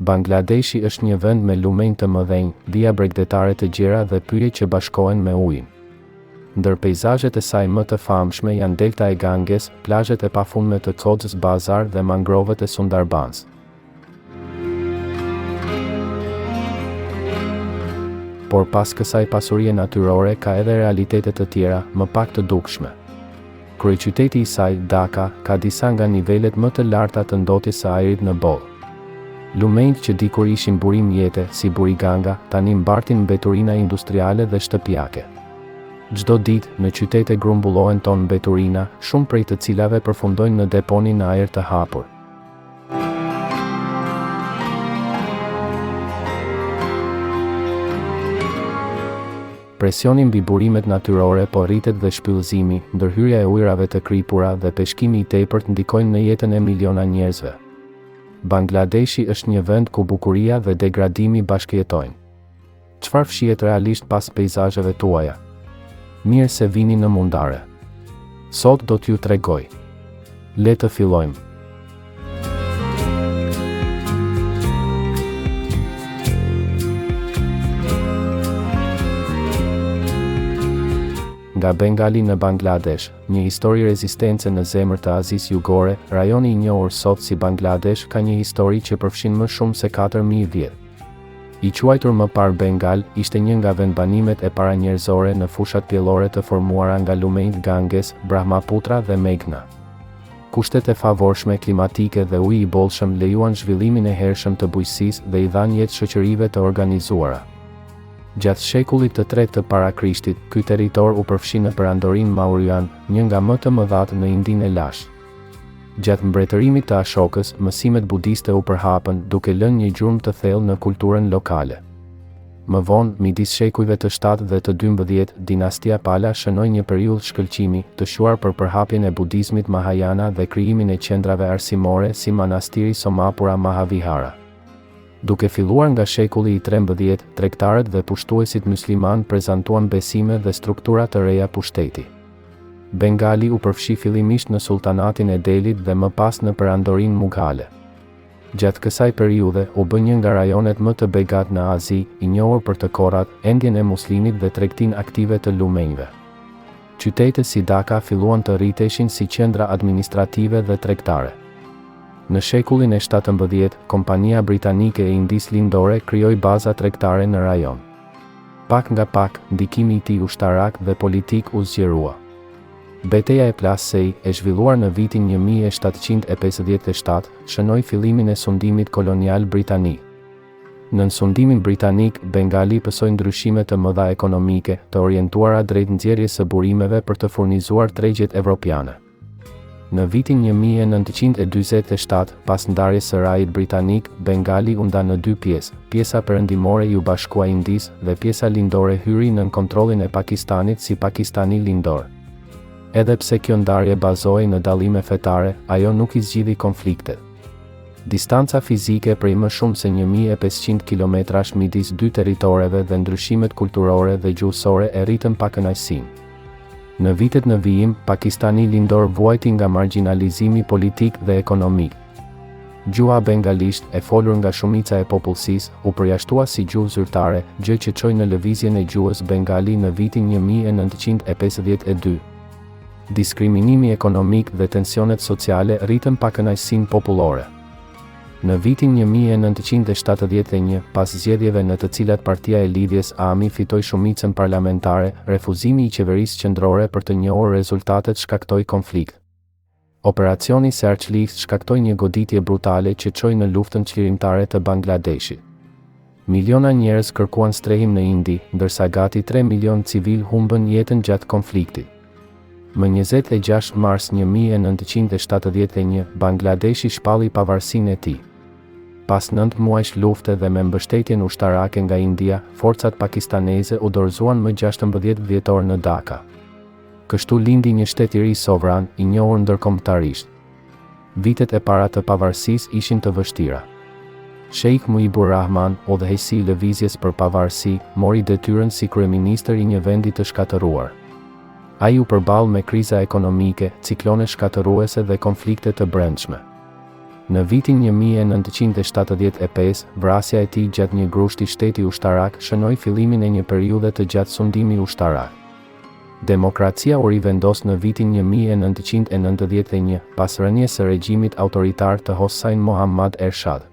Bangladeshi është një vend me lumenj të mëdhenj, dhia bregdetare të gjera dhe pyje që bashkohen me ujin. Ndër peizazhet e saj më të famshme janë delta e Ganges, plazhet e pafundme të Cox's Bazar dhe mangrovet e Sundarbans. Por pas kësaj pasurie natyrore ka edhe realitetet të tjera, më pak të dukshme. Kryeqyteti i saj, Dhaka, ka disa nga nivelet më të larta të ndotjes së ajrit në botë. Lumenjt që dikur ishin burim jete, si Buriganga, tani mbartin mbeturina industriale dhe shtëpiake. Çdo ditë, në qytete grumbullohen tonë mbeturina, shumë prej të cilave përfundojnë në deponi në ajër të hapur. Presioni mbi burimet natyrore po rritet dhe shpyllëzimi, ndërhyrja e ujrave të kripura dhe peshkimi i tepërt ndikojnë në jetën e miliona njerëzve. Bangladeshi është një vend ku bukuria dhe degradimi bashkëjetojnë. Çfarë fshihet realisht pas peizazheve tuaja? Mirë se vini në Mundare. Sot do t'ju tregoj. Le të fillojmë. Nga Bengali në Bangladesh, një histori rezistence në zemër të Azisë Jugore, rajoni i njohur sot si Bangladesh ka një histori që përfshin më shumë se 4000 vjet. I quajtur më parë Bengal, ishte një nga vendbanimet e paranjerëzore në fushat pjellore të formuara nga lumenjt Ganges, Brahmaputra dhe Meghna. Kushtet e favorshme klimatike dhe uji i bollshëm lejuan zhvillimin e hershëm të bujqësisë dhe i dhanë jetë shoqërive të organizuara. Gjatë shekullit të tretë të para Krishtit, ky territor u përfshi në perandorinë Mauryan, një nga më të mëdhat në Indinë e lashtë. Gjatë mbretërimit të Ashokës, mësimet budiste u përhapën, duke lënë një gjurmë të thellë në kulturën lokale. Më vonë, midis shekujve të 7 dhe të 12, dinastia Pala shënoi një periudhë shkëlqimi, të shuar për përhapjen e budizmit Mahayana dhe krijimin e qendrave arsimore si manastiri Somapura Mahavihara. Duke filluar nga shekulli i 13, tregtarët dhe pushtuesit musliman prezantuan besime dhe struktura të reja pushteti. Bengali u përfshi fillimisht në sultanatin e Delit dhe më pas në perandorinë Mughale. Gjatë kësaj periudhe, u bë një nga rajonet më të begat në Azi, i njohur për të korrat, endjen e muslimit dhe tregtinë aktive të lumenjve. Qytetet si Dhaka filluan të rriteshin si qendra administrative dhe tregtare. Në shekullin e 17, kompania britanike e Indisë Lindore krijoi baza tregtare në rajon. Pak nga pak, ndikimi i tij ushtarak dhe politik u zgjerua. Betejë e Plassey, e zhvilluar në vitin 1757, shënoi fillimin e sundimit kolonial britanik. Në sundimin britanik, Bengali pësoi ndryshime të mëdha ekonomike, të orientuara drejt nxjerrjes së burimeve për të furnizuar tregjet evropiane. Në vitin 1947, pas ndarjes së rajit britanik, Bengali u nda në 2 pjesë, pjesa perëndimore ju bashkua Indisë dhe pjesa lindore hyri nën kontrollin e Pakistanit si Pakistani lindor. Edhe pse kjo ndarje bazohej në dallime fetare, ajo nuk i zgjidhi konfliktet. Distanca fizike prej më shumë se 1500 kilometrash midis dy territoreve dhe ndryshimet kulturore dhe gjuhësore e rritën pakënaqësinë. Në vitet në vijim, Pakistani lindor vuajti nga marginalizimi politik dhe ekonomik. Gjuha bengalisht, e folur nga shumica e popullsisë, u përjashtua si gjuhë zyrtare, gjë që çoi në lëvizjen e gjuhës bengali në vitin 1952. Diskriminimi ekonomik dhe tensionet sociale rritën pakënaqësinë popullore. Në vitin 1971, pas zgjedhjeve në të cilat partia e lidhjes AMI fitoi shumicën parlamentare, refuzimi i qeverisë qendrore për të njohur rezultatet shkaktoi konflikt. Operacioni Searchlight shkaktoi një goditje brutale që çoi në luftën çlirimtare të Bangladeshit. Miliona njerëz kërkuan strehim në Indi, ndërsa gati 3 milion civil humbën jetën gjatë konfliktit. Më 26 mars 1971, Bangladeshi shpalli pavarësinë e tij. Pas 9 muajsh lufte dhe me mbështetjen ushtarake nga India, forcat pakistaneze u dorëzuan më 16 dhjetor në Dhaka. Kështu lindi një shtet i ri sovran, i njohur ndërkombëtarisht. Vitet e para të pavarësisë ishin të vështira. Sheikh Mujibur Rahman, udhëheqësi i lëvizjes për pavarësi, mori detyrën si kryeministër i një vendi të shkatëruar. Ai u përball me kriza ekonomike, ciklone shkatëruese dhe konflikte të brendshme. Në vitin 1975, vrasja e tij gjatë një grushti shteti ushtarak shënoi fillimin e një periudhe të gjatë sundimi ushtarak. Demokracia u rivendos në vitin 1991, pas rënies së regjimit autoritar të Hossein Mohammad Ershad.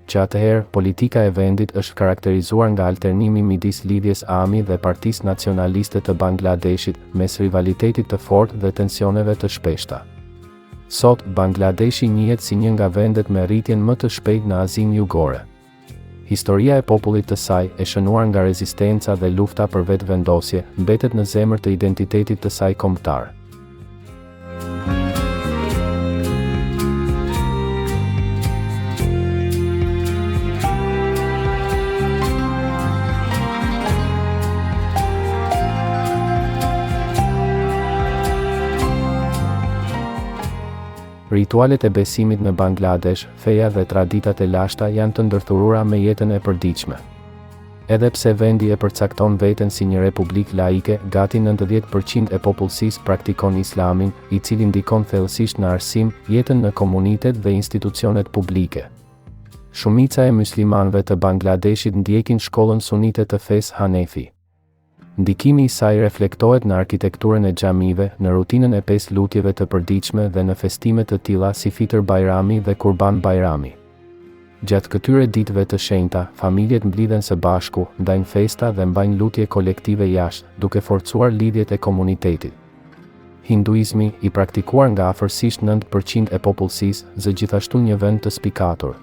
Që atëherë, politika e vendit është karakterizuar nga alternimi midis lidhjes AMI dhe Partisë Nacionaliste të Bangladeshit, mes rivalitetit të fortë dhe tensioneve të shpeshta. Sot, Bangladeshi njihet si një nga vendet me rritjen më të shpejtë në Azinë Jugore. Historia e popullit të saj, e shënuar nga rezistenca dhe lufta për vetëvendosje, mbetet në zemër të identitetit të saj kombëtar. Ritualet e besimit në Bangladesh, feja dhe traditat e lashta janë të ndërthurura me jetën e përditshme. Edhe pse vendi e përcakton veten si një republikë laike, gati 90% e popullsisë praktikon Islamin, i cili ndikon thellësisht në arsim, jetën në komunitet dhe institucionet publike. Shumica e muslimanëve të Bangladeshit ndjekin shkollën sunite të fesë Hanefi. Ndikimi i saj reflektohet në arkitekturën e xhamive, në rutinën e 5 lutjeve të përditshme dhe në festime të tilla si Fitr Bajrami dhe Kurban Bajrami. Gjatë këtyre ditëve të shenjta, familjet mblidhen së bashku, ndajnë festa dhe mbajnë lutje kolektive jashtë, duke forcuar lidhjet e komunitetit. Hinduizmi, i praktikuar nga afërsisht 9% e popullsisë, është gjithashtu një vend të spikatur.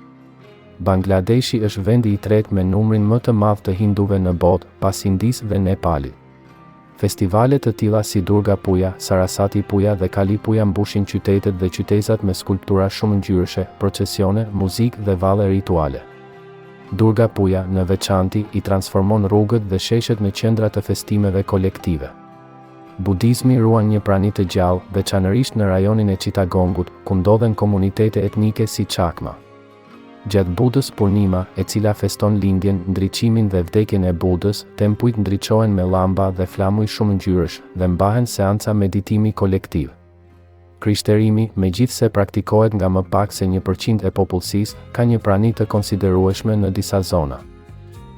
Bangladeshi është vendi i tretë me numrin më të madh të hinduve në botë, pas Indisë dhe Nepalit. Festivale të tilla si Durga Puja, Sarasati Puja dhe Kali Puja mbushin qytetet dhe qytetat me skulptura shumë ngjyrshe, procesione, muzikë dhe valle rituale. Durga Puja, në veçanti, i transformon rrugët dhe sheshet në qendra të festimeve kolektive. Budizmi ruan një prani të gjallë, veçanërisht në rajonin e Chittagongut, ku ndodhen komunitete etnike si Chakma. Gjatë Budës Purnima, e cila feston lindjen, ndriçimin dhe vdekjen e Budës, tempujt ndriçohen me llamba dhe flamuj shumë ngjyrësh dhe mbahen seanca meditimi kolektiv. Krishterimi, megjithse praktikohet nga më pak se 1% e popullsisë, ka një prani të konsiderueshme në disa zona.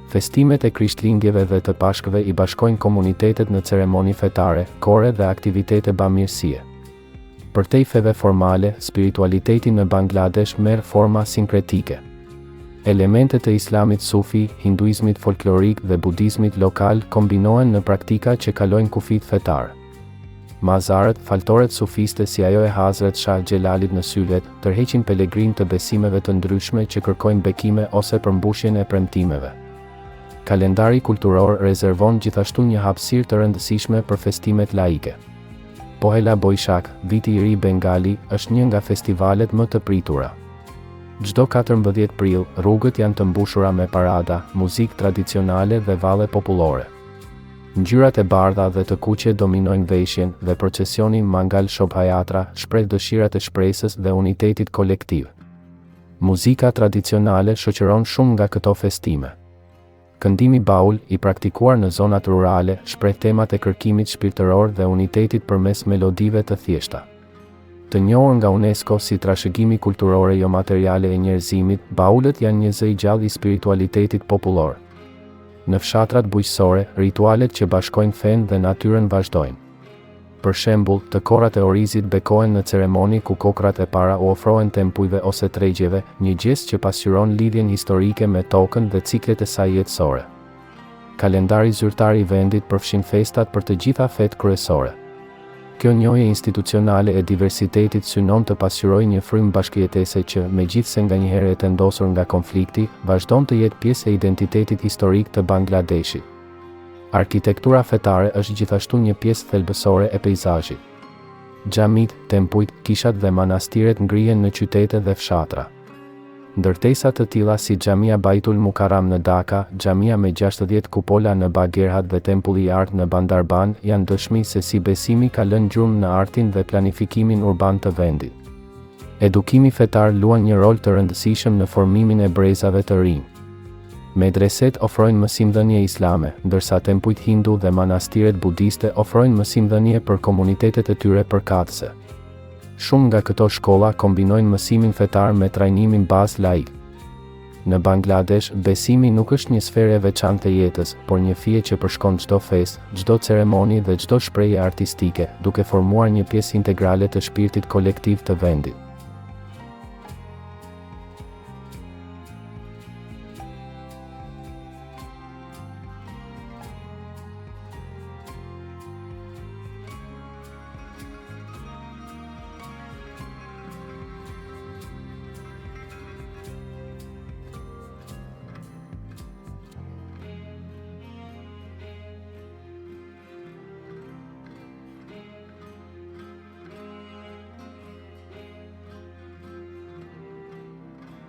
Festimet e Krishtlindjeve dhe të Pashkëve i bashkojnë komunitetet në ceremoni fetare, kore dhe aktivitete bamirësie. Për te feve formale, spiritualiteti në Bangladesh merr forma sinkretike. Elementet e islamit sufi, hinduizmit folklorik dhe budizmit lokal kombinohen në praktika që kalojnë kufit fetar. Mazarët, faltoret sufiste si ajo e Hazret Shah Xhelalit në Sylet, tërheqin pelegrin të besimeve të ndryshme që kërkojnë bekime ose përmbushjen e premtimeve. Kalendari kulturor rezervon gjithashtu një hapësirë të rëndësishme për festimet laike. Pohela Boishak, viti i ri bengali, është një nga festivalet më të pritura. Çdo 14 prill, rrugët janë të mbushura me parada, muzikë tradicionale dhe valle popullore. Ngjyrat e bardha dhe të kuqe dominojnë veshjen dhe procesioni Mangal Shobhayatra shpreh dëshirat e shpresës dhe unitetit kolektiv. Muzika tradicionale shoqëron shumë nga këto festime. Këndimi baul, i praktikuar në zonat rurale, shpreh temat e kërkimit shpirtëror dhe unitetit përmes melodive të thjeshta. Të njohur nga UNESCO si trashëgimi kulturore jo materiale e njerëzimit, baulët janë një zë i gjallë i spiritualitetit popullor. Në fshatrat bujqësore, ritualet që bashkojnë fen dhe natyrën vazhdojnë. Për shembull, të korrat e orizit bekohen në ceremoni ku kokrat e para u ofrohen tempujve ose tregjeve, një gjest që pasqyron lidhjen historike me tokën dhe ciklet e saj jetësore. Kalendari zyrtar i vendit përfshin festat për të gjitha fetë kryesore. Kjo njohje institucionale e diversitetit synon të pasqyrojë një frym bashkëjetese që, megjithse nganjëherë e tendosur nga konflikti, vazhdon të jetë pjesë e identitetit historik të Bangladeshit. Arkitektura fetare është gjithashtu një pjesë thelbësore e peizazhit. Xhamit, tempujt, kishat dhe manastiret ngrihen në qytete dhe fshatra. Ndërtesa të tilla si Xhamia Baitul Mukarram në Dhaka, xhamia me 60 kupola në Bagherhat dhe tempulli i Art në Bandarban janë dëshmi se si besimi ka lënë gjurmë në artin dhe planifikimin urban të vendit. Edukimi fetar luan një rol të rëndësishëm në formimin e brezave të rinj. Medreset ofrojnë mësimdhënie islame, ndërsa tempujt hindu dhe manastiret budiste ofrojnë mësimdhënie për komunitetet e tyre përkatëse. Shumë nga këto shkolla kombinojnë mësimin fetar me trajnimin bazë laik. Në Bangladesh, besimi nuk është një sferë e veçantë e jetës, por një fije që përshkon çdo festë, çdo ceremoni dhe çdo shprehje artistike, duke formuar një pjesë integrale të shpirtit kolektiv të vendit.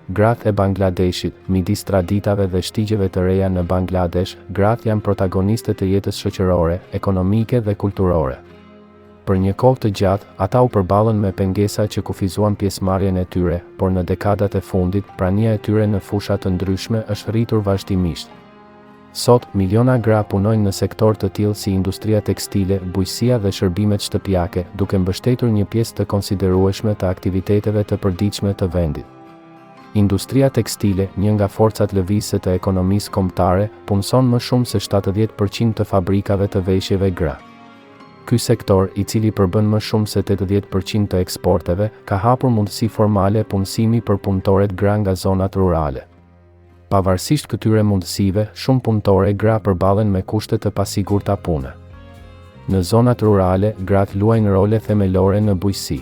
Gratë e Bangladeshit. Midis traditave dhe shtigjeve të reja në Bangladesh, gratë janë protagoniste të jetës shoqërore, ekonomike dhe kulturore. Për një kohë të gjatë, ata u përballën me pengesa që kufizuan pjesëmarrjen e tyre, por në dekadat e fundit, prania e tyre në fusha të ndryshme është rritur vazhdimisht. Sot, miliona gra punojnë në sektor të tillë si industria tekstile, bujqësia dhe shërbimet shtëpiake, duke mbështetur një pjesë të konsiderueshme të aktiviteteve të përditshme të vendit. Industria tekstile, një nga forcat lëvizëse të ekonomisë kombëtare, punson më shumë se 70% të fabrikave të veshjeve gra. Ky sektor, i cili përbën më shumë se 80% të eksporteve, ka hapur mundësi formale punësimi për punëtoret gra nga zonat rurale. Pavarësisht këtyre mundësive, shumë punëtore gra përballen me kushte të pasigurta pune. Në zonat rurale, gratë luajnë role themelore në bujqësi.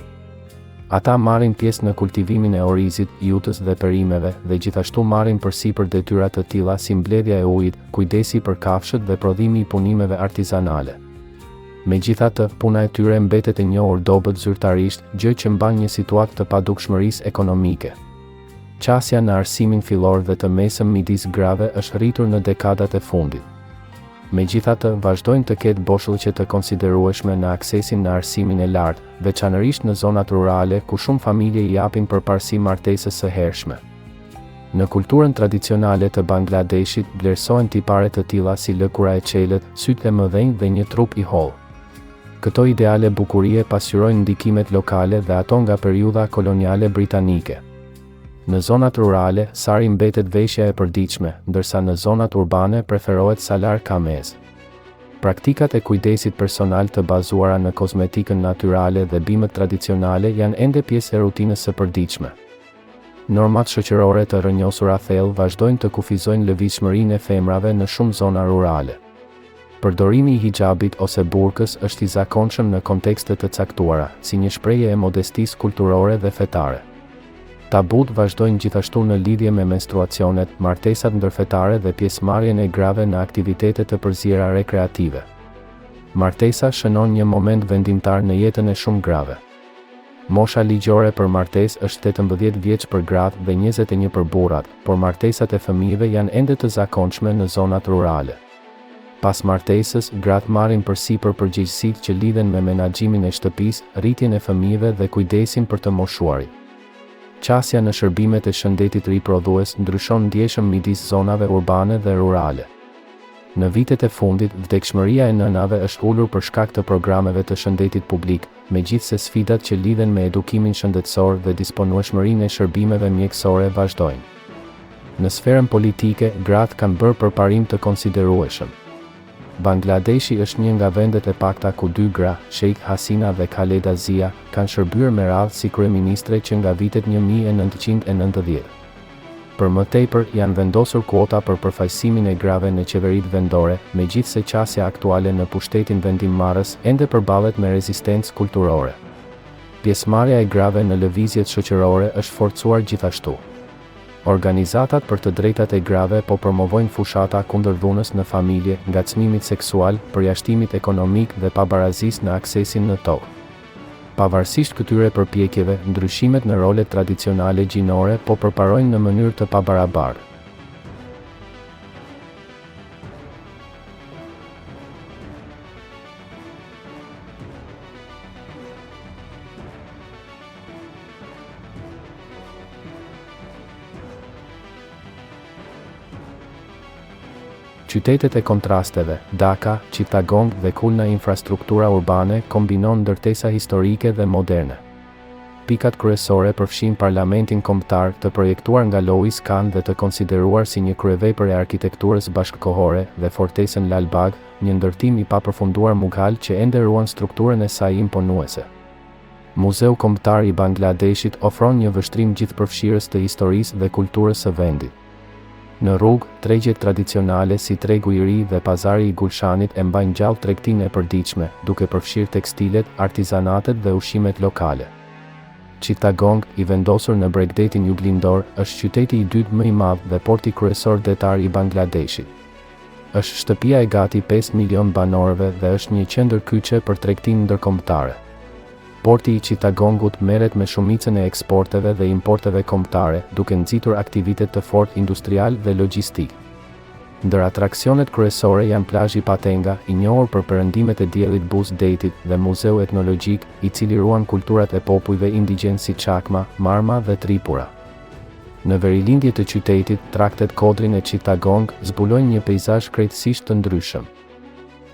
Ata marrin pjesë në kultivimin e orizit, jutës dhe perimeve, dhe gjithashtu marrin përsipër detyra të tilla si mbledhja e ujit, kujdesi për kafshët dhe prodhimi i punimeve artizanale. Megjithatë, puna e tyre mbetet e njohur dobët zyrtarisht, gjë që mban një situatë të padukshmërisë ekonomike. Qasja në arsimin fillor dhe të mesëm midis grave është rritur në dekadat e fundit. Megjithatë, vazhdojnë të ketë boshllëqe të konsiderueshme në aksesin në arsimin e lartë, veçanërisht në zonat rurale ku shumë familje i japin përparësi martesës së hershme. Në kulturën tradicionale të Bangladeshit vlerësohen tipare të tilla si lëkura e qelët, sytë e mëdhenj dhe një trup i hollë. Këto ideale bukurie pasqyrojnë ndikimet lokale dhe ato nga periudha koloniale britanike. Në zonat rurale, sari mbetet veshja e përditshme, ndërsa në zonat urbane preferohet salar kamez. Praktikat e kujdesit personal të bazuara në kozmetikën natyrale dhe bimët tradicionale janë ende pjesë e rutinës së përditshme. Normat shoqërore të rrënjosura thellë vazhdojnë të kufizojnë lëvizshmërinë e femrave në shumë zona rurale. Përdorimi i hijabit ose burkës është i zakonshëm në kontekste të caktuara, si një shprehje e modestisë kulturore dhe fetare. Tabut vazhdojnë gjithashtu në lidhje me menstruacionet, martesat ndërfetare dhe pjesëmarrjen e grave në aktivitete të përzierë rekreative. Martesa shënon një moment vendimtar në jetën e shumë grave. Mosha ligjore për martesë është 18 vjeç për gratë dhe 21 për burrat, por martesat e fëmijëve janë ende të zakonshme në zonat rurale. Pas martesës, gratë marrin përsipër përgjegjësitë që lidhen me menaxhimin e shtëpisë, rritjen e fëmijëve dhe kujdesin për të moshuarit. Qasja në shërbimet e shëndetit riprodhues ndryshon ndjeshëm midis zonave urbane dhe rurale. Në vitet e fundit, vdekshmëria e nënave është ulur për shkak të programeve të shëndetit publik, megjithse sfidat që lidhen me edukimin shëndetësor dhe disponueshmërinë e shërbimeve mjekësore vazhdojnë. Në sferën politike, gratë kanë bërë përparim të konsiderueshëm. Bangladeshi është një nga vendet e pakta ku dy gra, Sheikh Hasina dhe Khaleda Zia, kanë shërbyer me radhë si kryeministre që nga vitet 1990. Për më tepër, janë vendosur kuota për përfaqësimin e grave në qeveritë vendore, megjithse qasja aktuale në pushtetin vendimmarrës ende përballet me rezistencë kulturore. Pjesëmarrja e grave në lëvizjet shoqërore është forcuar gjithashtu. Organizatat për të drejtat e grave po promovojnë fushata kundër dhunës në familje, ngacmimit seksual, përjashtimit ekonomik dhe pabarazisë në aksesin në tokë. Pavarësisht këtyre përpjekjeve, ndryshimet në rolet tradicionale gjinore po përparojnë në mënyrë të pabarabartë. Qytetet e kontrasteve, Dhaka, Chittagong dhe Khulna infrastruktura urbane kombinon ndërtesa historike dhe moderne. pikat kryesore përfshin parlamentin kombëtar të projektuar nga Louis Kahn dhe të konsideruar si një kryevepër e arkitekturës bashkëkohore dhe fortesën Lal Bagh, një ndërtim i papërfunduar Mughal që ende ruan strukturën e saj imponuese. Muzeu Kombëtar i Bangladeshit ofron një vështrim gjithëpërfshirës të historisë dhe kulturës së vendit. Në rrugë, tregjet tradicionale si tregu i ri dhe pazari i Gulshanit e mbajnë gjallë tregtinë e përditshme, duke përfshirë tekstilet, artizanatet dhe ushqimet lokale. Chittagong, i vendosur në bregdetin juglindor, është qyteti i dytë më i madh dhe porti kryesor detar i Bangladeshit. Është shtëpia e gati 5 milion banorëve dhe është një qendër kyçe për tregtinë ndërkombëtare. Porti i Chittagongut merret me shumicën e eksporteve dhe importeve kombëtare, duke nxitur aktivitet të fortë industrial dhe logjistik. Ndër atraksionet kryesore janë plazhi Patenga, i njohur për perëndimet e diellit Buz Detit, dhe muzeu etnologjik, i cili ruan kulturat e popujve indigjen si Chakma, Marma dhe Tripura. Në verilindje të qytetit, traktet Kodrin e Chittagong zbulojnë një peizazh krejtësisht të ndryshëm.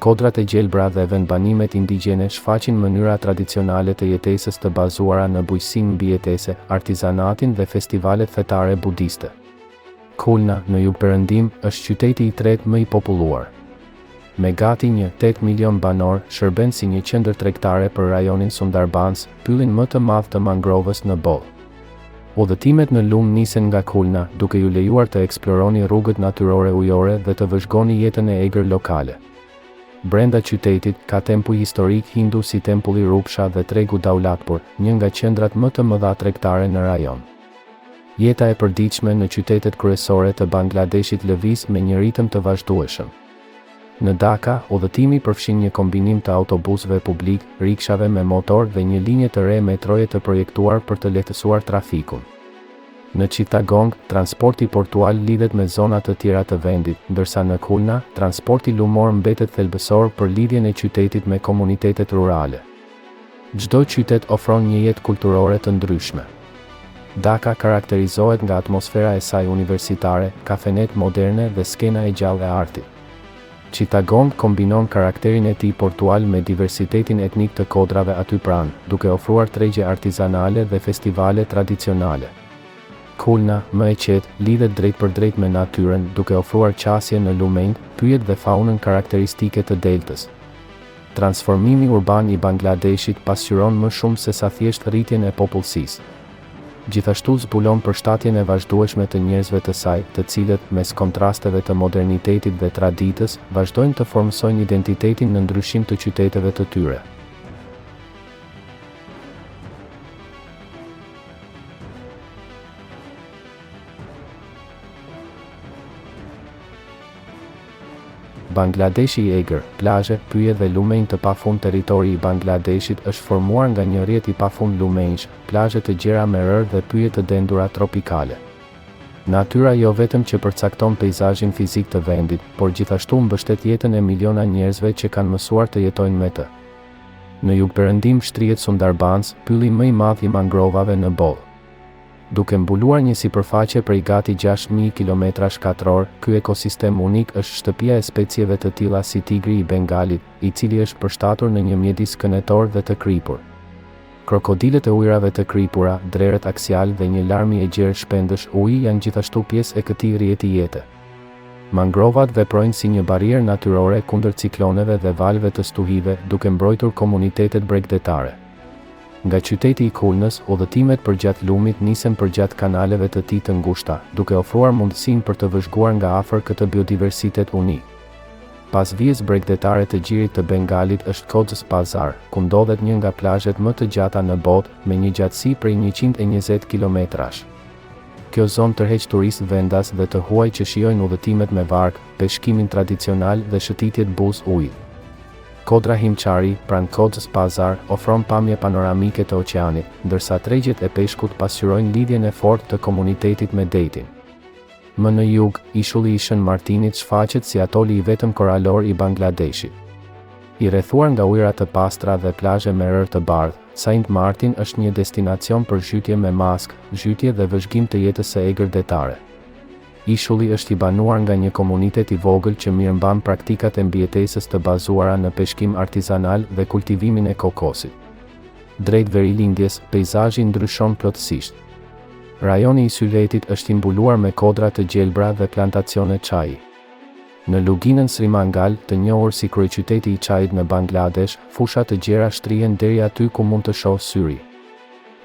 Kodrat e gjelbra dhe vendbanimet indigjene shfaqin mënyra tradicionale të jetesës të bazuara në bujqësinë mbijetese, artizanatin dhe festivalet fetare budiste. Khulna, në jugperëndim, është qyteti i tretë më i populluar. Me gati 1.8 milion banor, shërben si një qendër tregtare për rajonin Sundarbans, pyllin më të madh të mangrovës në botë. Udhëtimet në lumë nisen nga Khulna, duke ju lejuar të eksploroni rrugët natyrore ujore dhe të vëzhgoni jetën e egër lokale. Brenda qytetit, ka tempuj historik hindu si tempulli Rupsha dhe tregu Daulatpur, një nga qendrat më të mëdha tregtare në rajon. Jeta e përditshme në qytetet kryesore të Bangladeshit lëviz me një ritëm të vazhdueshëm. Në Dhaka, udhëtimi përfshin një kombinim të autobusëve publik, rikshave me motor dhe një linje të re metroje të projektuar për të lehtësuar trafikun. Në Chittagong, transporti portual lidhet me zona të tjera të vendit, ndërsa në Khulna, transporti lumor mbetet thelbësor për lidhjen e qytetit me komunitetet rurale. Çdo qytet ofron një jetë kulturore të ndryshme. Dhaka karakterizohet nga atmosfera e saj universitare, kafenet moderne dhe skena e gjallë e artit. Chittagong kombinon karakterin e tij portual me diversitetin etnik të kodrave aty pranë, duke ofruar tregje artizanale dhe festivale tradicionale. Khulna, më e qetë, lidhet drejt për drejt me natyrën, duke ofruar qasje në lumenjt, pyjet dhe faunën karakteristike të deltës. Transformimi urban i Bangladeshit pasqyron më shumë se sa thjesht rritjen e popullsisë. Gjithashtu zbulon përshtatjen e vazhdueshme të njerëzve të saj, të cilët, mes kontrasteve të modernitetit dhe traditës, vazhdojnë të formsojnë identitetin në ndryshim të qyteteve të tyre. Bangladeshi i egër, plazhe, pyje dhe lumenj të pafund. Territori i Bangladeshit është formuar nga një rrjet i pafund lumenjsh, plazhe të gjera me rër dhe pyje të dendura tropikale. Natyra jo vetëm që përcakton peizazhin fizik të vendit, por gjithashtu mbështet jetën e miliona njerëzve që kanë mësuar të jetojnë me të. Në jugperëndim shtrihet Sundarbans, pylli më i madh i mangrovave në botë. Duke mbuluar një sipërfaqe prej gati 6.000 km², ky ekosistem unik është shtëpia e specieve të tilla si tigri i Bengalit, i cili është përshtatur në një mjedis kënetor dhe të kripur. Krokodilet e ujrave të kripura, drerët aksial dhe një larmi e gjerë shpendësh uji janë gjithashtu pjesë e këtij rrjeti jete. Mangrovat veprojnë si një barierë natyrore kundër cikloneve dhe valve të stuhive, duke mbrojtur komunitetet bregdetare. Nga qyteti i Khulnës, udhëtimet përgjatë lumit nisen përgjatë kanaleve të tij të ngushta, duke ofruar mundësinë për të vëzhguar nga afër këtë biodiversitet unik. Pas vijës bregdetare të Gjirit të Bengalit është Cox's Bazar, ku ndodhet një nga plazhet më të gjata në botë, me një gjatësi prej 120 kilometrash. Kjo zonë tërheq turistë vendas dhe të huaj që shijojnë udhëtimet me varg, peshkimin tradicional dhe shëtitjet buz ujit. Kodra Himchari, pranë Cox's Bazar, ofron pamje panoramike të oqeanit, ndërsa tregjet e peshkut pasqyrojnë lidhjen e fortë të komunitetit me detin. Më në jug, ishulli i Shën Martinit shfaqet si atoli i vetëm koralor i Bangladeshit. I rrethuar nga ujëra të pastra dhe plazhe me rër të bardhë, Saint Martin është një destinacion për zhytje me maskë, zhytje dhe vëzhgim të jetës së egër detare. Ishulli është i banuar nga një komunitet i vogël që mirëmban praktikat e mbijetesës të bazuara në peshkim artizanal dhe kultivimin e kokosit. Drejt verilindjes, peizazhi ndryshon plotësisht. Rajoni i Syletit është i mbuluar me kodra të gjelbra dhe plantacione çaji. Në luginën Sri Mangal, të njohur si kryeqyteti i çajit në Bangladesh, fusha të gjera shtrihen deri aty ku mund të shoh syri.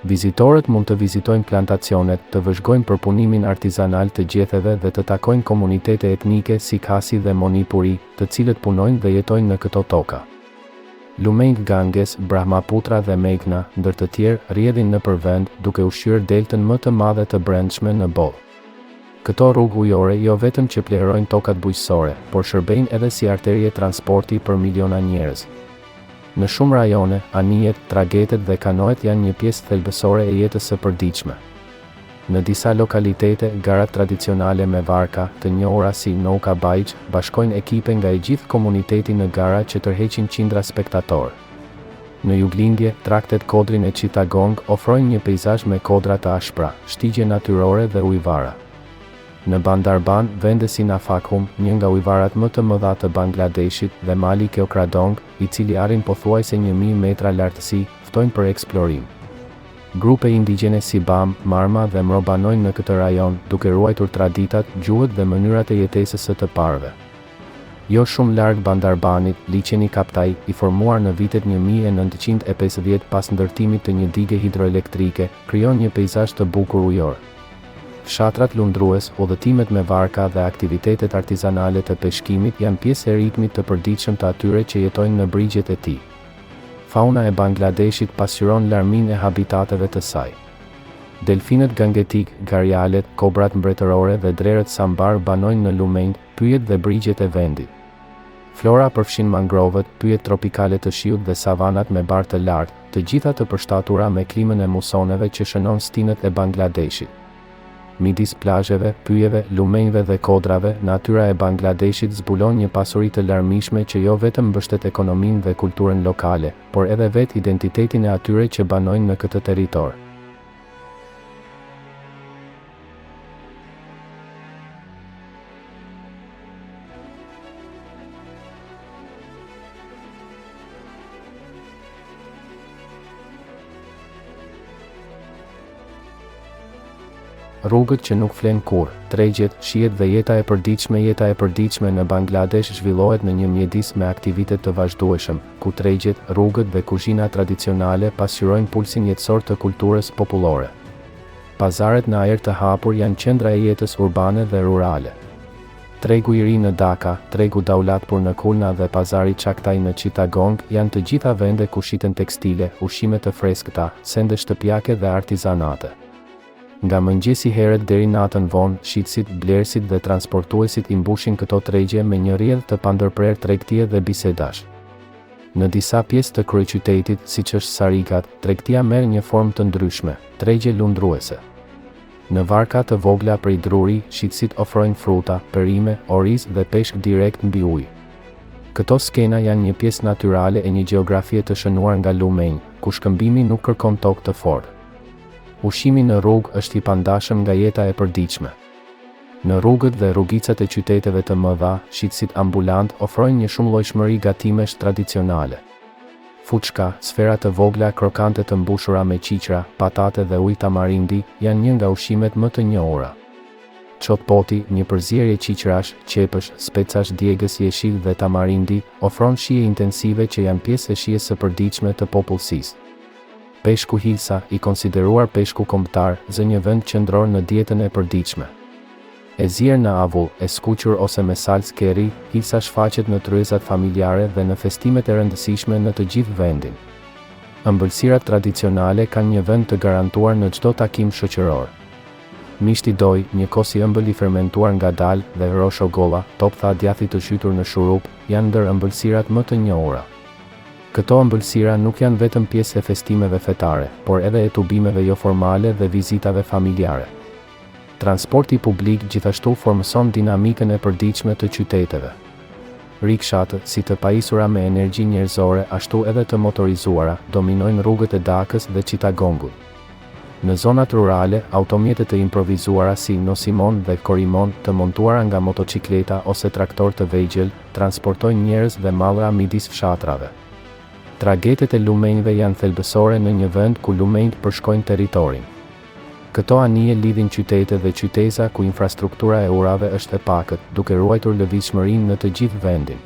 Vizitorët mund të vizitojnë plantacionet, të vëzhgojnë përpunimin artizanal të gjetheve dhe të takojnë komunitete etnike si Khasi dhe Monipuri, të cilët punojnë dhe jetojnë në këto toka. Lumejt Ganges, Brahmaputra dhe Meghna, ndër të tjerë, rrjedhin nëpër vend, duke ushqyer deltën më të madhe të brendshme në botë. Këto rrugë ujore jo vetëm që plehrojnë tokat bujqësore, por shërbejnë edhe si arterie transporti për miliona njerëz. Në shumë rajone, anijet, tragetet dhe kanoet janë një pjesë thelbësore e jetës së përditshme. Në disa lokalitete, garat tradicionale me varka, të njohura si Nouka Bajq, bashkojnë ekipe nga i gjithë komuniteti në gara që tërheqin qindra spektatorë. Në juglindje, traktet kodrin e Chittagong ofrojnë një peizazh me kodra të ashpra, shtigje natyrore dhe ujvara. Në Bandarban, vende si Nafakhum, një nga ujvarat më të mëdha të Bangladeshit, dhe mali Keokradong, i cili arrin pothuajse 1000 metra lartësi, ftojnë për eksplorim. Grupe indigjene si Bam, Marma dhe Mro banojnë në këtë rajon, duke ruajtur traditat, gjuhët dhe mënyrat e jetesës së të parëve. Jo shumë larg Bandarbanit, liçeni Kaptai, i formuar në vitet 1950 pas ndërtimit të një dige hidroelektrike, krijon një peizazh të bukur ujor. Fshatrat lundrues, udhëtimet me varka dhe aktivitetet artizanale të peshkimit janë pjesë e ritmit të përditshëm të atyre që jetojnë në brigjet e tij. Fauna e Bangladeshit pasqyron larmin e habitateve të saj. Delfinët gangetik, garjalet, kobrat mbretërore dhe drerët sambar banojnë në lumenjt, pyjet dhe brigjet e vendit. Flora përfshin mangrovet, pyjet tropikale të shiut dhe savanat me barë të lartë, të gjitha të përshtatura me klimën e musoneve që shënon stinët e Bangladeshit. Midis plazheve, pyjeve, lumenjve dhe kodrave, natyra e Bangladeshit zbulon një pasuri të larmishme që jo vetëm mbështet ekonominë dhe kulturën lokale, por edhe vetë identitetin e atyre që banojnë në këtë territor. Rrugët që nuk flen kurrë, tregjet, shihet dhe jeta e përditshme në Bangladesh zhvillohet në një mjedis me aktivitet të vazhdueshëm, ku tregjet, rrugët dhe kuzhina tradicionale pasqyrojnë pulsin jetësor të kulturës popullore. Pazaret në ajër të hapur janë qendra e jetës urbane dhe rurale. Tregu i ri në Dhaka, tregu Daulatpur në Khulna dhe pazari Chaktai në Chittagong janë të gjitha vende ku shiten tekstile, ushqime të freskëta, sende shtëpiake dhe artizanate. Nga mëngjesi herët deri natën vonë, shitësit, blerësit dhe transportuesit i mbushin këto tregje me një rrjedhë të pandërprer tregtie dhe bisedash. Në disa pjesë të kryeqytetit, siç është Sarikat, tregtia merr një formë të ndryshme, tregje lundruese. Në varka të vogla prej druri, shitësit ofrojnë fruta, perime, oriz dhe peshk direkt mbi ujë. Këto skena janë një pjesë natyrale e një gjeografie të shënuar nga lumenj, ku shkëmbimi nuk kërkon tokë të fortë. Ushqimi në rrugë është i pandashëm nga jeta e përditshme. Në rrugët dhe rrugicat e qyteteve të mëdha, shitësit ambulant ofrojnë një shumëllojshmëri gatimesh tradicionale. Fuçka, sfera të vogla krokante të mbushura me qiqra, patate dhe ujë tamarindi janë një nga ushqimet më të njohura. Chotpoti, një përzierje qiqrash, qepësh, specash djegës jeshil dhe tamarindi, ofron shije intensive që janë pjesë e shijes së përditshme të popullsisë. Peshku Hilsa, i konsideruar peshku kombëtar, zë një vend qendror në dietën e përditshme. E zier në avull, e skuqur ose me salcë keri, Hilsa shfaqet në tryezat familjare dhe në festimet e rëndësishme në të gjithë vendin. Ëmbëlsirat tradicionale kanë një vend të garantuar në çdo takim shoqëror. Mishti doj, një kos i ëmbël i fermentuar nga dal, dhe rosho golla, toptha djathi të zhytur në shurup, janë ndër ëmbëlsirat më të njohura. Këto ëmbëlsira nuk janë vetëm pjesë e festimeve fetare, por edhe e tubimeve jo formale dhe vizitave familjare. Transporti publik gjithashtu formëson dinamikën e përditshme të qyteteve. Rikshat, si të pajisura me energji njerëzore ashtu edhe të motorizuara, dominojnë rrugët e Dhakës dhe Chittagongut. Në zonat rurale, automjete të improvizuara si Nosimon dhe Korimon, të montuara nga motocikleta ose traktor të vegjël, transportojnë njerëz dhe mallra midis fshatrave. Tragetet e lumenjve janë thelbësore në një vend ku lumenjt përshkojnë territorin. Këto anije lidhin qytete dhe qyteza ku infrastruktura e urave është e pakët, duke ruajtur lëvizshmërinë në të gjithë vendin.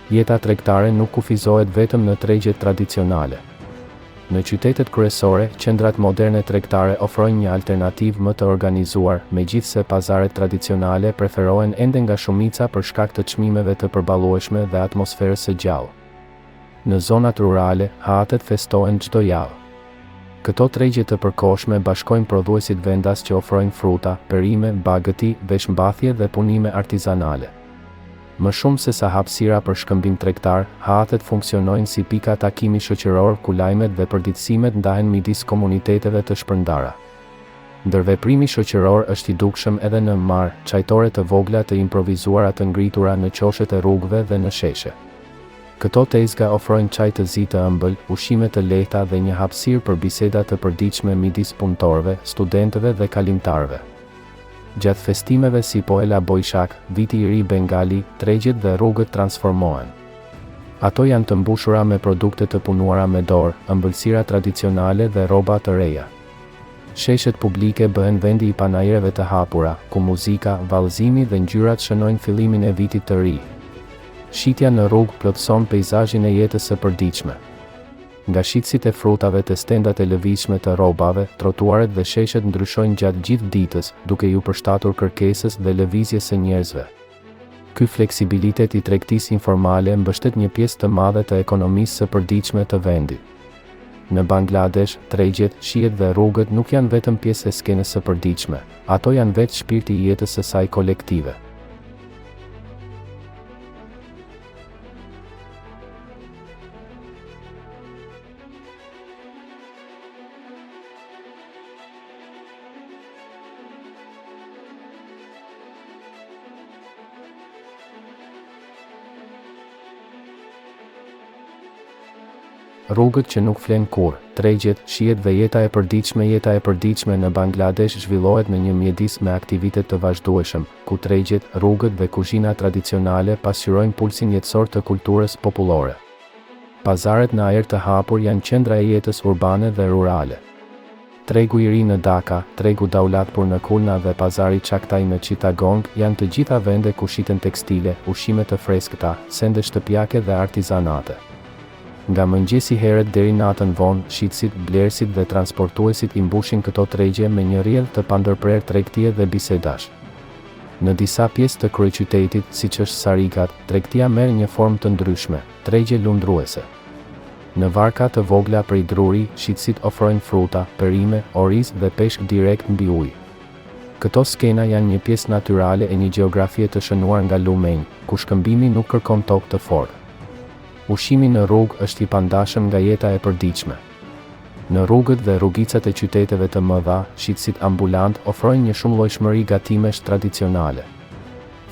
Jeta tregtare nuk kufizohet vetëm në tregjet tradicionale. Në qytetet kryesore, qendrat moderne tregtare ofrojnë një alternativë më të organizuar, megjithse pazaret tradicionale preferohen ende nga shumica për shkak të çmimeve të përballueshme dhe atmosferës së gjallë. Në zonat rurale, hatet festohen çdo javë. Këto tregje të përkohshme bashkojnë prodhuesit vendas që ofrojnë fruta, perime, bagëti, veshmbathje dhe punime artizanale. Më shumë se sa hapësira për shkëmbim tregtar, hatet funksionojnë si pika takimi shoqëror ku lajmet dhe përditësimet ndahen midis komuniteteve të shpërndara. Ndërveprimi shoqëror është i dukshëm edhe në marrë, çajtore të vogla të improvizuara të ngritura në qoshet e rrugëve dhe në sheshe. Këto tezga ofrojnë çaj të zi të ëmbël, ushqime të lehta dhe një hapësirë për biseda të përditshme midis punëtorëve, studentëve dhe kalimtarëve. Gjatë festimeve si Poela Boishak, Viti i Ri Bengali, tregjet dhe rrugët transformohen. Ato janë të mbushura me produkte të punuara me dorë, ëmbëlsira tradicionale dhe rroba të reja. Sheshet publike bëhen vendi i panajreve të hapura, ku muzika, vallëzimi dhe ngjyrat shënojnë fillimin e vitit të ri. Shitja në rrugë plotëson peizazhin e jetës së përditshme. Nga shitësit e frutave të stendat e lëvizshme të rrobave, trotuaret dhe sheshet ndryshojnë gjatë gjithë ditës, duke ju përshtatur kërkesës dhe lëvizjes së njerëzve. Ky fleksibilitet i tregtisë informale mbështet një pjesë të madhe të ekonomisë së përditshme të vendit. Në Bangladesh, tregjet, shihet dhe rrugët nuk janë vetëm pjesë e skenës së përditshme, ato janë vetë shpirti i jetës së saj kolektive. Rrugët që nuk flen kurrë, tregjet, shihet dhe jeta e përditshme. Jeta e përditshme në Bangladesh zhvillohet në një mjedis me aktivitet të vazhdueshëm, ku tregjet, rrugët dhe kuzhina tradicionale pasqyrojnë pulsin jetësor të kulturës popullore. Pazaret në ajër të hapur janë qendra e jetës urbane dhe rurale. Tregu i ri në Dhaka, tregu Daulatpur në Khulna dhe pazari Chaktai në Chittagong janë të gjitha vende ku shiten tekstile, ushqime të freskëta, sende shtëpiake dhe artizanate. Nga mëngjesi herët deri natën vonë, shitësit, blerësit dhe transportuesit i mbushin këto tregje me një rrjedhë të pandërprer tregtie dhe bisedash. Në disa pjesë të kryeqytetit, siç është Sarigat, tregtia merr një formë të ndryshme, tregje lundruese. Në varka të vogla prej druri, shitësit ofrojnë fruta, perime, oriz dhe peshk direkt mbi ujë. Këto skena janë një pjesë natyrale e një gjeografie të shënuar nga lumenj, ku shkëmbimi nuk kërkon tokë të fortë. Ushqimi në rrugë është i pandashëm nga jeta e përditshme. Në rrugët dhe rrugicat e qyteteve të mëdha, shitësit ambulant ofrojnë një shumëllojshmëri gatimesh tradicionale.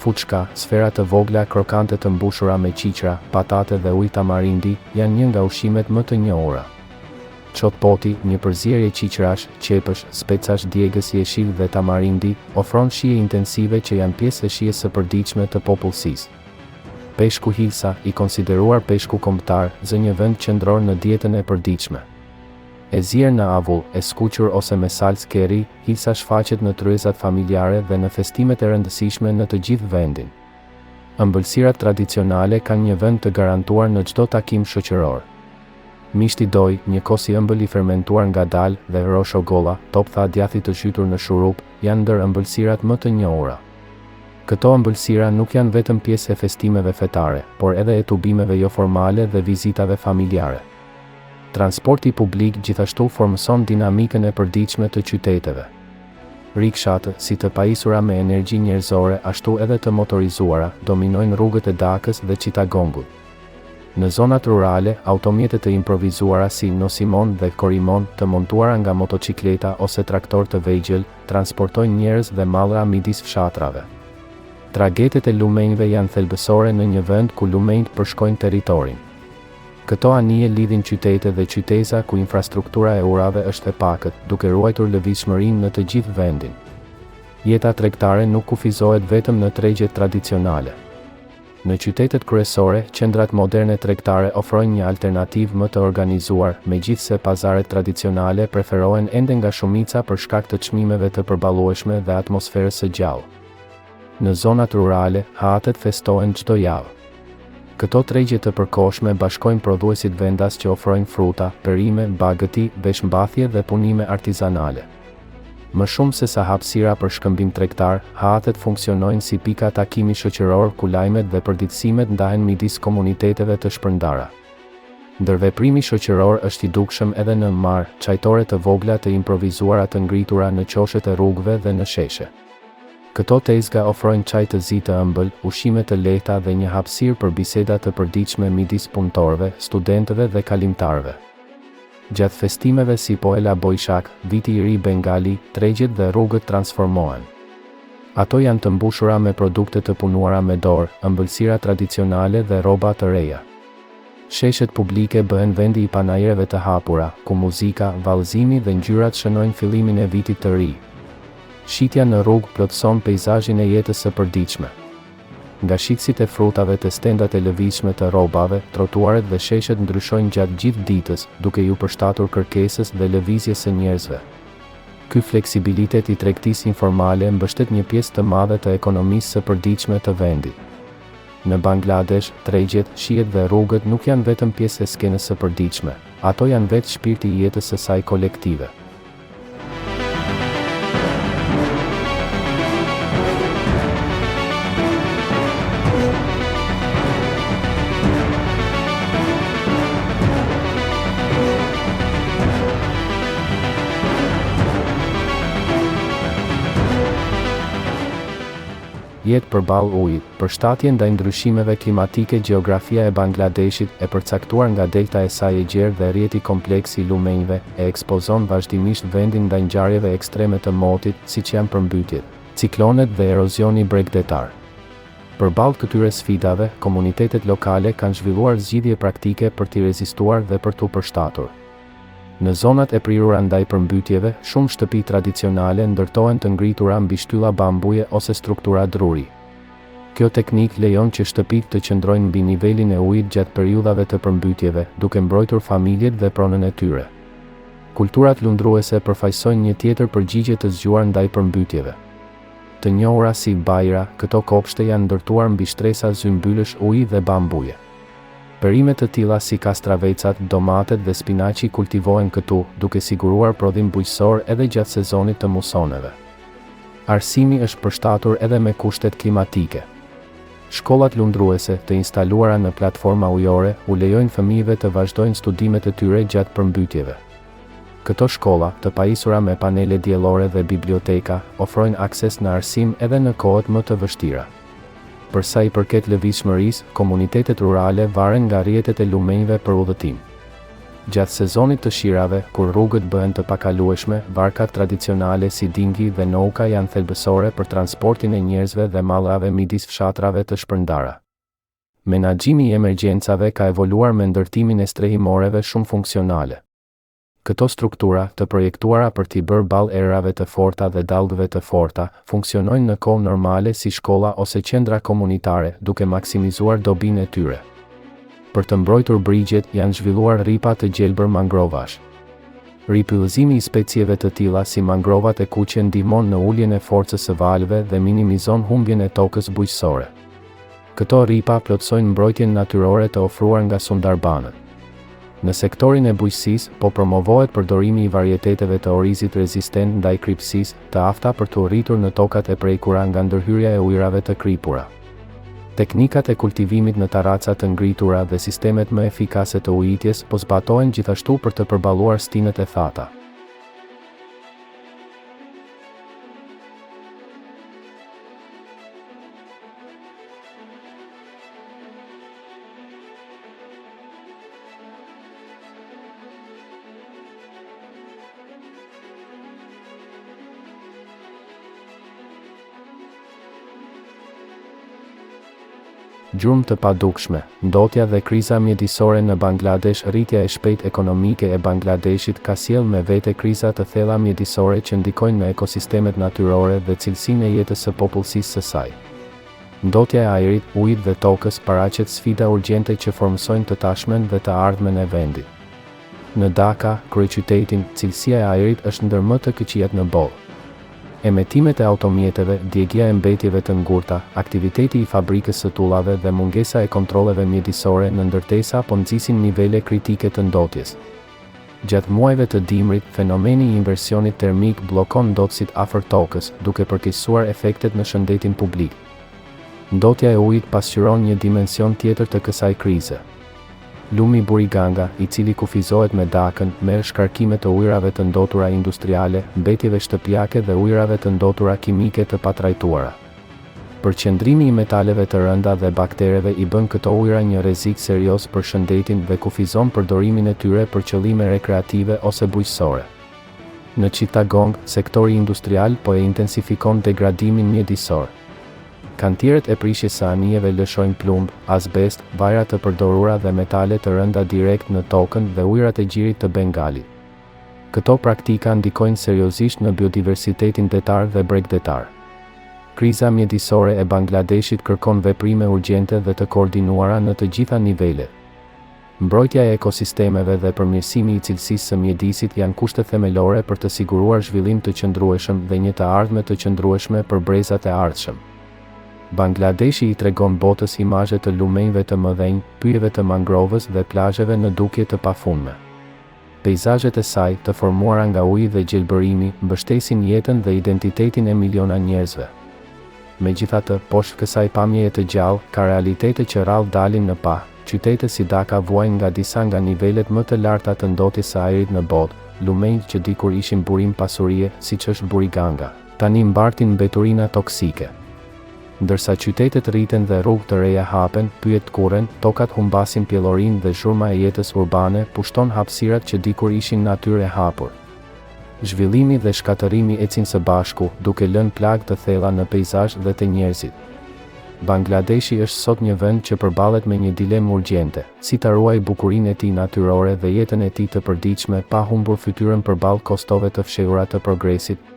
Fuçka, sfera të vogla krokante të mbushura me qiqra, patate dhe ujë tamarindi, janë një nga ushqimet më të njohura. Chotpoti, një përzierje qiqrash, qepësh, specash djegës jeshil dhe tamarindi, ofron shije intensive që janë pjesë e shijes së përditshme të popullsisë. Peshku hilsa, i konsideruar peshku kombëtar, zë një vend qendror në dietën e përditshme. E zier në avull, e skuqur ose me salcë keri, hilsa shfaqet në tryezat familjare dhe në festimet e rëndësishme në të gjithë vendin. Ëmbëlsirat tradicionale kanë një vend të garantuar në çdo takim shoqëror. Mishti doj, një kos i ëmbël i fermentuar nga dal, dhe roshogolla, toptha djathi të zhytur në shurup, janë ndër ëmbëlsirat më të njohura. Këto ëmbëlsira nuk janë vetëm pjesë e festimeve fetare, por edhe e tubimeve jo formale dhe vizitave familjare. Transporti publik gjithashtu formëson dinamikën e përditshme të qyteteve. Rikshatë, si të pajisura me energji njerëzore ashtu edhe të motorizuara, dominojnë rrugët e Dhakës dhe Chittagongut. Në zonat rurale, automjete të improvizuara si Nosimon dhe Korimon, të montuara nga motocikleta ose traktor të vegjël, transportojnë njerëz dhe mallra midis fshatrave. Tragetet e lumenjve janë thelbësore në një vend ku lumenjt përshkojnë territorin. Këto anije lidhin qytete dhe qyteza ku infrastruktura e urave është e pakët, duke ruajtur lëvizshmërinë në të gjithë vendin. Jeta tregtare nuk kufizohet vetëm në tregjet tradicionale. Në qytetet kryesore, qendrat moderne tregtare ofrojnë një alternativë më të organizuar, megjithse pazaret tradicionale preferohen ende nga shumica për shkak të çmimeve të përballueshme dhe atmosferës së gjallë. Në zonat rurale, hatet festohen çdo javë. Këto tregje të përkohshme bashkojnë prodhuesit vendas që ofrojnë fruta, perime, bagëti, veshmbathje dhe punime artizanale. Më shumë se sa hapësira për shkëmbim tregtar, hatet funksionojnë si pika takimi shoqëror ku lajmet dhe përditësimet ndahen midis komuniteteve të shpërndara. Ndërveprimi shoqëror është i dukshëm edhe në mar, çajtore të vogla të improvizuara të ngritura në qoshet e rrugëve dhe në sheshe. Këto tezga ofrojnë çaj të zi të ëmbël, ushqime të lehta dhe një hapësirë për biseda të përditshme midis punëtorëve, studentëve dhe kalimtarëve. Gjatë festimeve si Poela Boishak, Viti i Ri Bengali, tregjet dhe rrugët transformohen. Ato janë të mbushura me produkte të punuara me dorë, ëmbëlsira tradicionale dhe rroba të reja. Sheshet publike bëhen vendi i panajreve të hapura, ku muzika, vallëzimi dhe ngjyrat shënojnë fillimin e vitit të ri. Shitja në rrugë plotëson peizazhin e jetës së përditshme. Nga shitësit e frutave të stendat e lëvizshme të rrobave, trotuaret dhe sheshet ndryshojnë gjatë gjithë ditës, duke ju përshtatur kërkesës dhe lëvizjes së njerëzve. Ky fleksibilitet i tregtisë informale mbështet një pjesë të madhe të ekonomisë së përditshme të vendit. Në Bangladesh, tregjet, shihet dhe rrugët nuk janë vetëm pjesë e skenës së përditshme, ato janë vetë shpirti i jetës së saj kolektive. Jetë përballë ujit, përshtatje ndaj ndryshimeve klimatike. Gjeografia e Bangladeshit, e përcaktuar nga delta e saj e gjerë dhe rrjeti kompleks i lumenjve, e ekspozon vazhdimisht vendin ndaj ngjarjeve ekstreme të motit, siç janë përmbytjet, ciklonet dhe erozioni bregdetar. Përballë këtyre sfidave, komunitetet lokale kanë zhvilluar zgjidhje praktike për t'i rezistuar dhe për t'u përshtatur. Në zonat e prirura ndaj përmbytjeve, shumë shtëpi tradicionale ndërtohen të ngritura mbi shtylla bambuje ose struktura druri. Kjo teknik lejon që shtëpitë të qëndrojnë mbi nivelin e ujit gjatë periudhave të përmbytjeve, duke mbrojtur familjet dhe pronën e tyre. Kulturat lundruese përfaqësojnë një tjetër përgjigje të zgjuar ndaj përmbytjeve. Të njohura si bajra, këto kopshte janë ndërtuar mbi shtresa zymbyllësh uji dhe bambuje. Perime të tilla si kastravecat, domatet dhe spinaqi kultivohen këtu, duke siguruar prodhim bujqësor edhe gjatë sezonit të musoneve. Arsimi është përshtatur edhe me kushtet klimatike. Shkollat lundruese, të instaluara në platforma ujore, u lejojnë fëmijëve të vazhdojnë studimet e tyre gjatë përmbytjeve. Këto shkolla, të pajisura me panele diellore dhe biblioteka, ofrojnë akses në arsim edhe në kohët më të vështira. Për sa i përket lëvizshmërisë, komunitetet rurale varen nga rrjetet e lumenjve për udhëtim. Gjatë sezonit të shirave, kur rrugët bëhen të pakalueshme, barkat tradicionale si dingi dhe nouka janë thelbësore për transportin e njerëzve dhe mallrave midis fshatrave të shpërndara. Menaxhimi i emergjencave ka evoluar me ndërtimin e strehimoreve shumë funksionale. Këto struktura, të projektuara për t'i bërë balë erave të forta dhe dallgëve të forta, funksionojnë në kohë normale si shkolla ose qendra komunitare, duke maksimizuar dobinë e tyre. Për të mbrojtur brigjet, janë zhvilluar rripa të gjelbër mangrovash. Ripyllëzimi i specieve të tilla si mangrovat e kuqe ndihmon në uljen e forcës së valëve dhe minimizon humbjen e tokës bujqësore. Këto rripa plotësojnë mbrojtjen natyrore të ofruar nga Sundarbanët. Në sektorin e bujqësisë, po promovohet përdorimi i varieteteve të orizit rezistent ndaj kripësisë, të afta për të rritur në tokat e prekura nga ndërhyrja e ujrave të kripura. Teknikat e kultivimit në tarraca të ngritura dhe sistemet më efikase të ujitjes po zbatohen gjithashtu për të përballuar stinët e thata. Gjurmë të padukshme, ndotja dhe kriza mjedisore në Bangladesh. Rritja e shpejtë ekonomike e Bangladeshit ka sjellë me vete kriza të thella mjedisore që ndikojnë në ekosistemet natyrore dhe cilësinë e jetës së popullsisë së saj. Ndotja e ajrit, ujit dhe tokës paraqet sfida urgjente që formsojnë të tashmen dhe të ardhmen e vendit. Në Dhaka, kryeqytetin, cilësia e ajrit është ndër më të këqijat në botë. Emetimet e automjeteve, djegja e mbetjeve të ngurta, aktiviteti i fabrikës së tullave dhe mungesa e kontrolleve mjedisore në ndërtesa po nxisin nivele kritike të ndotjes. Gjatë muajve të dimrit, fenomeni i inversionit termik bllokon ndotësit afër tokës, duke përkeqësuar efektet në shëndetin publik. Ndotja e ujit pasqyron një dimension tjetër të kësaj krize. Lumi Buriganga, i cili kufizohet me Dhakën, merr shkarkime të ujrave të ndotura industriale, mbetjeve shtëpiake dhe ujrave të ndotura kimike të patrajtuara. Përqendrimi i metaleve të rënda dhe baktereve i bën këto ujra një rrezik serioz për shëndetin dhe kufizon përdorimin e tyre për qëllime rekreative ose bujqësore. Në Chittagong, sektori industrial po e intensifikon degradimin mjedisor. Kantieret e prishjes së anijeve lëshojnë plumb, azbest, vajra të përdorura dhe metale të rënda direkt në tokën dhe ujrat e gjirit të Bengalit. Këto praktika ndikojnë seriozisht në biodiversitetin detar dhe bregdetar. Kriza mjedisore e Bangladeshit kërkon veprime urgjente dhe të koordinuara në të gjitha nivelet. Mbrojtja e ekosistemeve dhe përmirësimi i cilësisë së mjedisit janë kushte themelore për të siguruar zhvillim të qëndrueshëm dhe një të ardhme të qëndrueshme për brezat e ardhshëm. Bangladeshi i tregon botës imazhe të lumenjve të mëdhenj, pyjeve të mangrovës dhe plazheve në dukje të pafundme. Peizazhet e saj, të formuara nga uji dhe gjelbërimi, mbështesin jetën dhe identitetin e miliona njerëzve. Megjithatë, poshtë kësaj pamjeje të gjallë, ka realitete që rrallë dalin në pa. Qytete si Dhaka vuajnë nga disa nga nivelet më të larta të ndotjes së ajrit në botë. Lumenjt që dikur ishin burim pasurie, siç është Buriganga, tani mbartin mbeturina toksike. Ndërsa qytetet rriten dhe rrugë të reja hapen, pyjet kurren, tokat humbasin pjellorinë dhe zhurma e jetës urbane pushton hapësirat që dikur ishin natyrë e hapur. Zhvillimi dhe shkatërimi ecin së bashku, duke lënë plagë të thella në peizazh dhe të njerëzit. Bangladeshi është sot një vend që përballet me një dilemë urgjente, si ta ruaj bukurinë e tij natyrore dhe jetën e tij të përditshme pa humbur fytyrën përballë kostove të fshehura të progresit.